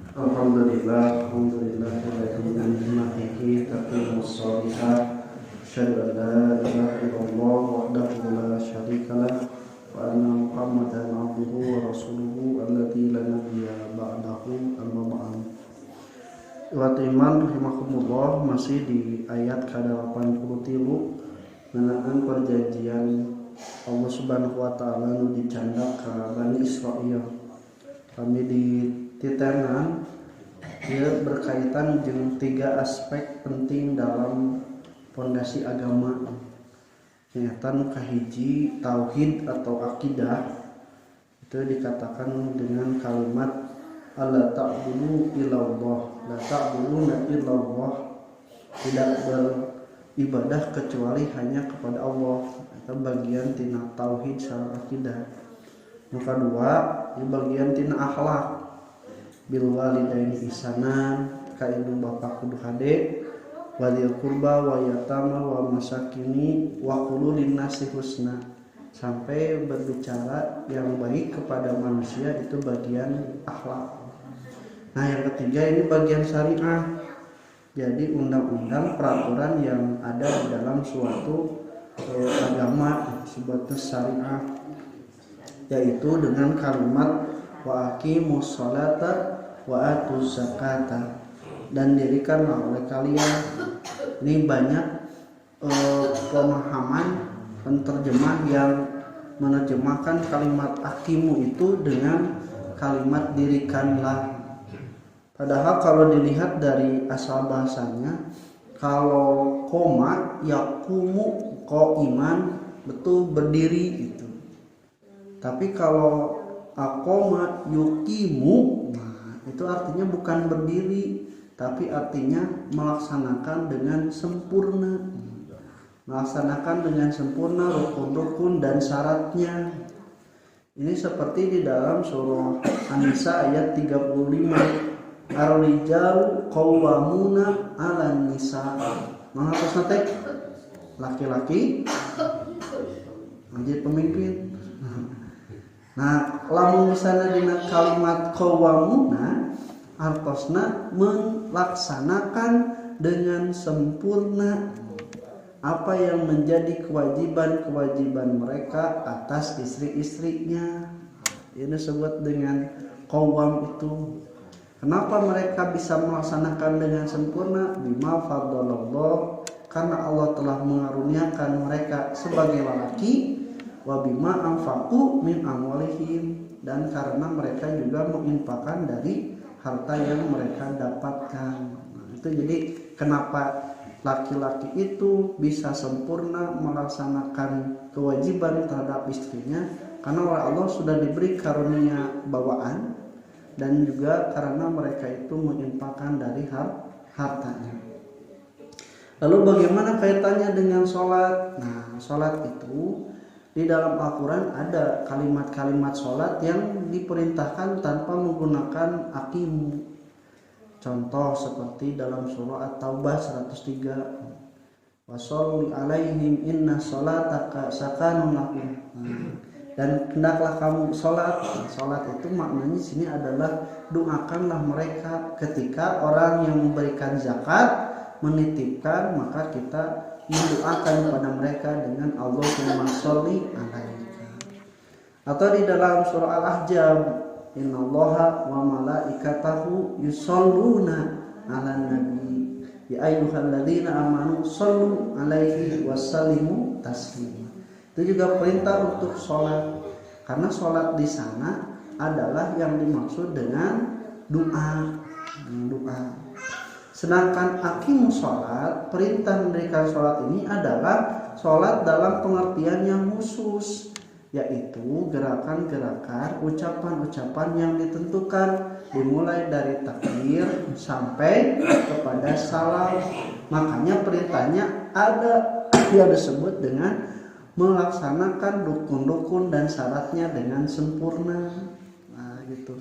Alhamdulillah, alhamdulillahilladzi bi ni'matihi tatimmus shalihat. Asyhadu an la ilaha illallah wahdahu la syarika lah wa anna Muhammadan abduhu wa rasuluhu alladzi la nabiyya ba'dahu amma ba'd. Wa iman rahimakumullah, masih di ayat ke-83 ngenaan perjanjian Allah Subhanahu wa taala nu dicandak ka Bani Israil. Kami di titenan dia berkaitan dengan 3 aspek penting dalam fondasi agama, nyata kahiji tauhid atau akidah. Itu dikatakan dengan kalimat alla ta'budu illallah, la ta'buduna illallah, tidak beribadah kecuali hanya kepada Allah. Itu bagian tina tauhid sareng akidah. Yang kedua, di bagian tina akhlak, bil walidaini ihsanan, ka indung bapak kudu hade, walil qurba wa yatama wa masakini wa qulu linnasi husna, sampai berbicara yang baik kepada manusia. Itu bagian akhlak. Nah, yang ketiga ini bagian syariah. Jadi undang-undang peraturan yang ada di dalam suatu agama sebatas syariah, yaitu dengan kalimat wa aqimus sholata wa atuz zakata, dan dirikanlah oleh kalian. Ini banyak pemahaman penterjemah yang menerjemahkan kalimat aqimu itu dengan kalimat dirikanlah. Padahal kalau dilihat dari asal bahasanya, kalau koma yakumu qaiman, betul berdiri itu. Tapi kalau aqoma yuqimu, nah itu artinya bukan berdiri, tapi artinya melaksanakan dengan sempurna. Melaksanakan dengan sempurna rukun-rukun dan syaratnya. Ini seperti di dalam surah An-Nisa ayat 35. Ar-rijalu qawwamuna 'alan nisa. Mangapos teh laki-laki menjadi pemimpin. Nah, lamun misalnya dina kalimat qawwamuna artosna melaksanakan dengan sempurna apa yang menjadi kewajiban-kewajiban mereka atas istri-istrinya. Ini disebut dengan qawwam itu. Kenapa mereka bisa melaksanakan dengan sempurna? Bima faddalallah, karena Allah telah mengaruniakan mereka sebagai lelaki. Wa bima anfaqu min amwalihim, dan karena mereka juga menginfakkan dari harta yang mereka dapatkan. Nah, itu jadi kenapa laki-laki itu bisa sempurna melaksanakan kewajiban terhadap istrinya, karena oleh Allah sudah diberi karunia bawaan, dan juga karena mereka itu menginfakkan dari hartanya. Lalu bagaimana kaitannya dengan sholat? Nah, sholat itu di dalam Al-Quran ada kalimat-kalimat sholat yang diperintahkan tanpa menggunakan aqimu. Contoh seperti dalam surah At-Taubah 103, washolli alaihim inna sholataka sakanun lahum. Dan hendaklah kamu sholat. Sholat itu maknanya sini adalah doakanlah mereka. Ketika orang yang memberikan zakat menitipkan, maka kita mendoakan kepada mereka dengan Allahumma sholli alaika. Atau di dalam surah Al-Ahzab, innallaha wa malaikatahu yusholluna 'alan nabi ya ayyuhalladzina amanu shollu 'alaihi wasallimu taslima. Itu juga perintah untuk sholat, karena sholat di sana adalah yang dimaksud dengan doa. Sedangkan aqimus sholat, perintah mendirikan sholat ini adalah sholat dalam pengertian yang khusus, yaitu gerakan-gerakan, ucapan-ucapan yang ditentukan, dimulai dari takbir sampai kepada salam. Makanya perintahnya ada yang disebut dengan melaksanakan rukun-rukun dan syaratnya dengan sempurna. Nah, gitu.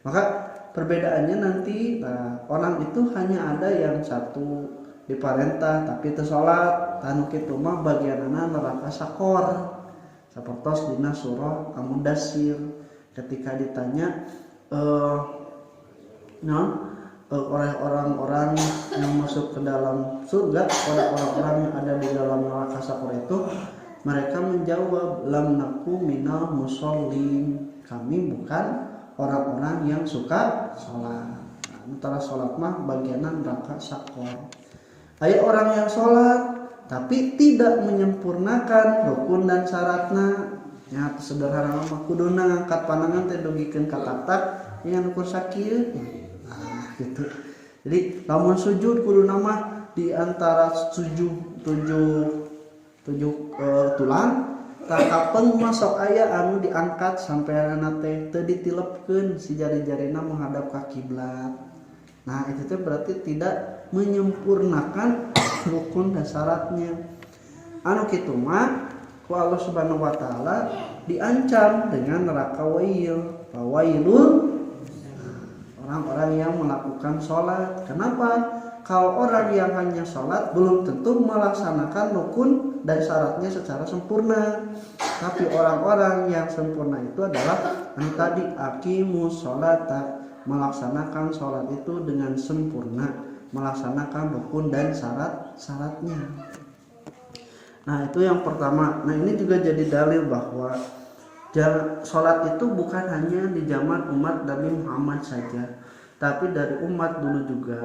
Maka perbedaannya nanti, orang itu hanya ada yang satu diperintah tapi itu sholat, tanu kitu mah bagianana neraka sakor. Sapertos dina surah Al-Mudassir ketika ditanya oleh orang-orang yang masuk ke dalam surga, oleh orang-orang yang ada di dalam neraka sakor itu, mereka menjawab lam naku minal musholin, kami bukan orang-orang yang suka sholat. Antara sholat mah bagianan neraka sakor. Ada orang yang sholat tapi tidak menyempurnakan rukun dan syaratnya. Ya sederhana mah kuduna ngangkat pandangan teh dugikeun ka tatak yang ukur sakieu. Nah, gitu. Jadi lamun sujud kuduna mah di antara tujuh tulang takapeng masuk aya anu diangkat sampai teh teu ditilepkeun si jari-jarina menghadap ka kiblat. Nah, itu teh berarti tidak menyempurnakan rukun dan syaratnya. Anu kitu mah ku Allah Subhanahu wa taala diancam dengan neraka wailul orang-orang yang melakukan sholat. Kenapa? Kalau orang yang hanya sholat belum tentu melaksanakan rukun dan syaratnya secara sempurna. Tapi orang-orang yang sempurna itu adalah yang tadi aqimus sholata, melaksanakan sholat itu dengan sempurna, melaksanakan rukun dan syarat-syaratnya. Nah, itu yang pertama. Nah, ini juga jadi dalil bahwa sholat itu bukan hanya di zaman umat Nabi Muhammad saja, tapi dari umat dulu juga,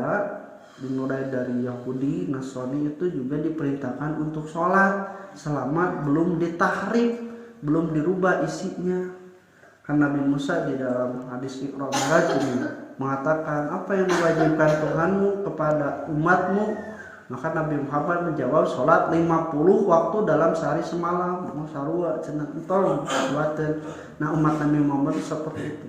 dimulai dari Yahudi, Nasrani itu juga diperintahkan untuk sholat selama belum ditahrif, belum dirubah isinya. Karena Nabi Musa di dalam hadis Isra Mi'raj ini mengatakan, apa yang diwajibkan Tuhanmu kepada umatmu? Maka Nabi Muhammad menjawab, sholat 50 waktu dalam sehari semalam. Sarua cenah entong buateun. Nah, umat Nabi Muhammad seperti itu.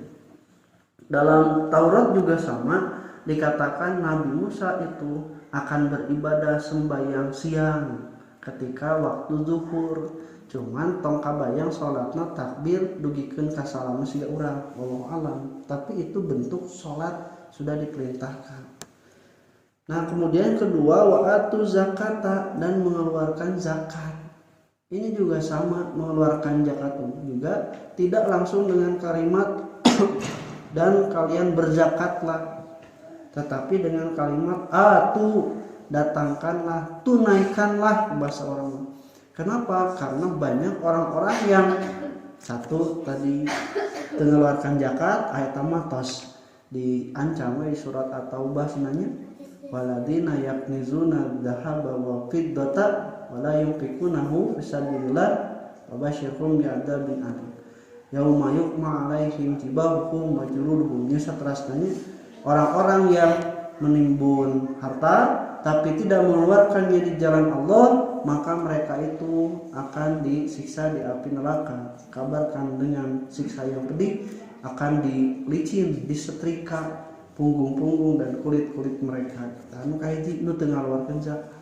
Dalam Taurat juga sama, dikatakan Nabi Musa itu akan beribadah sembahyang siang ketika waktu zuhur. Cuman tong kabayang sholatna takbir dugikeun ka salam siga urang, wallahu alam. Tapi itu bentuk sholat sudah diperintahkan. Nah, kemudian kedua, wa'atu zakata, dan mengeluarkan zakat. Ini juga sama, mengeluarkan zakat juga tidak langsung dengan kalimat dan kalian berzakatlah, tetapi dengan kalimat atu, datangkanlah, tunaikanlah bahasa orang. Kenapa? Karena banyak orang-orang yang satu tadi mengeluarkan zakat, ayat tos diancam di surat At-Taubah sebenarnya. Waladina yaknizuna dzahaba wa fiddata wala yunfiqunahu fisabilillah wabashshirhum bi'adzabin alim. Yauma yuqma 'alaihim jibahuhum wa juluduhum. Ini seterusnya orang-orang yang menimbun harta tapi tidak mengeluarkannya di jalan Allah, maka mereka itu akan disiksa di api neraka. Kabarkan dengan siksa yang pedih, akan dilicin, disetrika punggung-punggung dan kulit-kulit mereka. Anu kahiji nu teu ngaluarkeun zakat.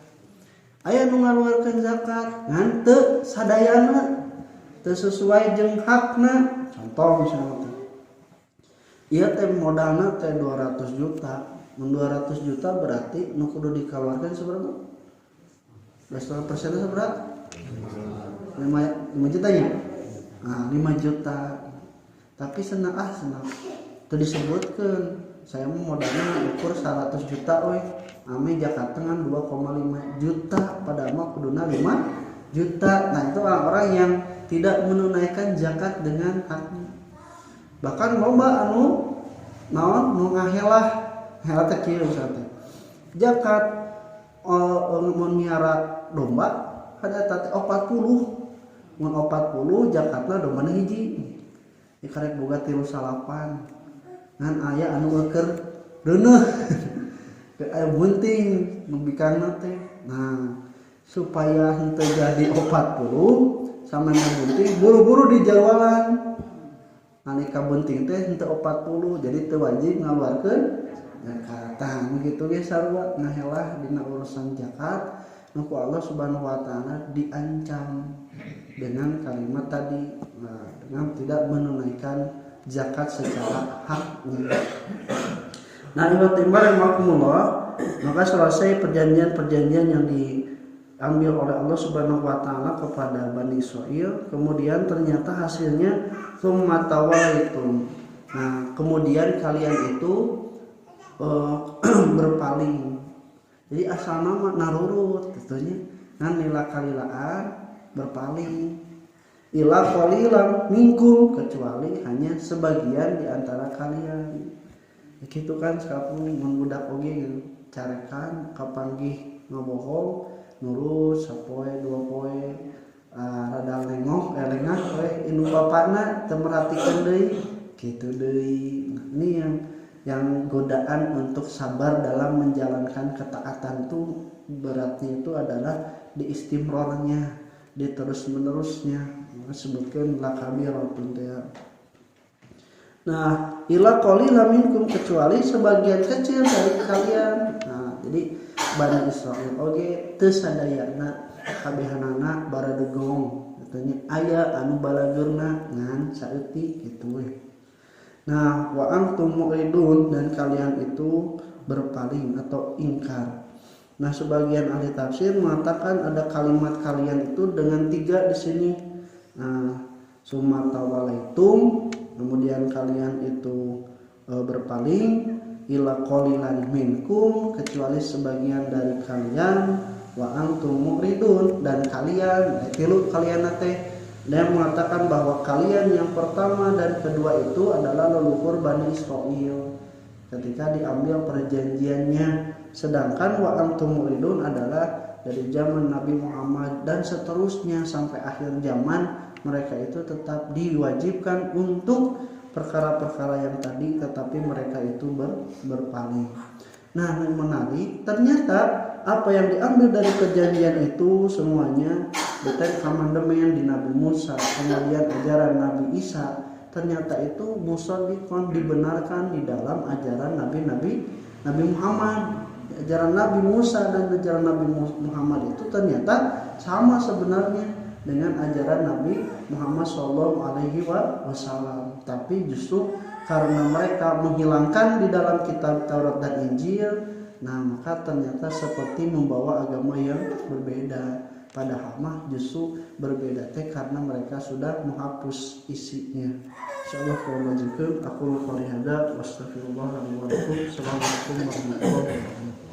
Aya nu ngaluarkeun zakat ngan teu sadayana, teu sesuai jeung hakna. Contoh misalnya teh. Ieu teh modalna teh 200 juta. Mun 200 juta berarti nu kudu dikeluarkeun seberapa? 10% seberapa? 5 juta ya? Nah, 5 juta. Tapi senang teu disebutkeun. Saya mau modalnya ukur 100 juta we, ame zakat dengan 2,5 juta, pada mah kuduna 5 juta. Nah, itu orang-orang yang tidak menunaikan zakat dengan haknya. Bahkan loba anu naon nu ngahelah teh kieu misalnya. Zakat mun miara domba ada teh 40. Mun 40 zakatna dombana hiji. Ikarek boga 38. Ngan aya anu euker reuneuh aya bunting nu bikangna teh. Nah, supaya henteu jadi 40 sama bunting buru-buru di jawalan. Nalika bunting teh henteu 40 jadi teu wajib ngaluarkeun zakat. Tah kitu ge sarua ngahelah dina urusan zakat, nu ku Allah Subhanahu wa taala diancam dengan kalimat tadi, dengan tidak menunaikan zakat secara haknya. Nah, ibarat rahimakumullah, maka selesai perjanjian-perjanjian yang diambil oleh Allah Subhanahu wa taala kepada Bani Israil, kemudian ternyata hasilnya tsumma tawallaitum. Nah, kemudian kalian itu berpaling. Jadi asal nama narurut tentunya ngan lila kalilaan berpaling. Ila qalilan minkum, kecuali hanya sebagian di antara kalian. Gitu kan sakapung mun budak oge gitu. Carekan kapanggih ngabohong nurut sapoe dua poe rada lengah we inu bapana teu merhatikeun deui kitu deui. Ini yang godaan untuk sabar dalam menjalankan ketaatan tuh beratnya itu adalah di istimrornya, di terus menerusnya. Sebutkan lakabiratun teh. Nah, ila qalila minkum, kecuali sebagian kecil dari kalian. Nah, jadi Bani Israil oge teu sadayana kabehanana baradegong. Katanya aya anu balageurna ngan saeutik kitu we. Nah, wa antum mu'ridun, dan kalian itu berpaling atau ingkar. Nah, sebagian ahli tafsir mengatakan ada kalimat kalian itu dengan 3 di sini. Nah, summa tawalaitum, kemudian kalian itu berpaling, ila qalilan minkum, kecuali sebagian dari kalian, wa antum mu'ridun, dan kalian tilu kalian teh. Dia mengatakan bahwa kalian yang pertama dan kedua itu adalah leluhur Bani Israil ketika diambil perjanjiannya, sedangkan wa antum mu'ridun adalah dari zaman Nabi Muhammad dan seterusnya sampai akhir zaman. Mereka itu tetap diwajibkan untuk perkara-perkara yang tadi, tetapi mereka itu berpaling. Nah, yang menarik ternyata apa yang diambil dari perjanjian itu semuanya detail amandemen di Nabi Musa, kemudian ajaran Nabi Isa, ternyata itu musaddiqan, dibenarkan di dalam ajaran Nabi Muhammad. Ajaran Nabi Musa dan ajaran Nabi Muhammad itu ternyata sama sebenarnya dengan ajaran Nabi Muhammad SAW, tapi justru karena mereka menghilangkan di dalam kitab Taurat dan Injil, nah maka ternyata seperti membawa agama yang berbeda. Padahal mah justru berbeda karena mereka sudah menghapus isinya. Insyaallah kalau majukeun aku qouli hada wastaghfirullah wa atubu ilaih. Assalamualaikum warahmatullahi wabarakatuh.